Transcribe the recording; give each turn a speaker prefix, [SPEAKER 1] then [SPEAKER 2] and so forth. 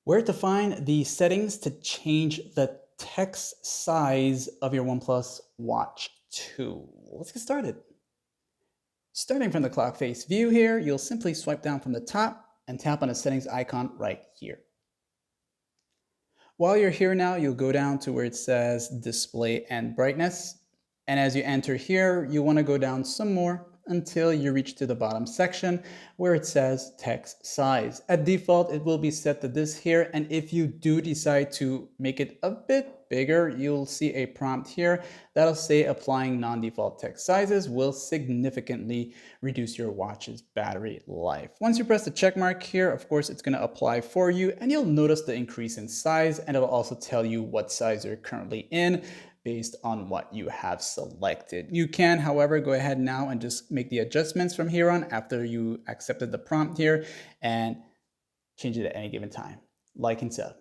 [SPEAKER 1] Where to find the settings to change the text size of your OnePlus Watch 2. Let's get started. Starting from the clock face view here, you'll simply swipe down from the top and tap on the settings icon right here. While you're here now, you'll go down to where it says display and brightness. And as you enter here, you want to go down some more until you reach to the bottom section where it says text size. At default, it will be set to this here. And if you do decide to make it a bit bigger, you'll see a prompt here that'll say applying non-default text sizes will significantly reduce your watch's battery life. Once you press the check mark here, of course, it's going to apply for you and you'll notice the increase in size, and it'll also tell you what size you're currently in based on what you have selected. You can, however, go ahead now and just make the adjustments from here on after you accepted the prompt here and change it at any given time, like and so.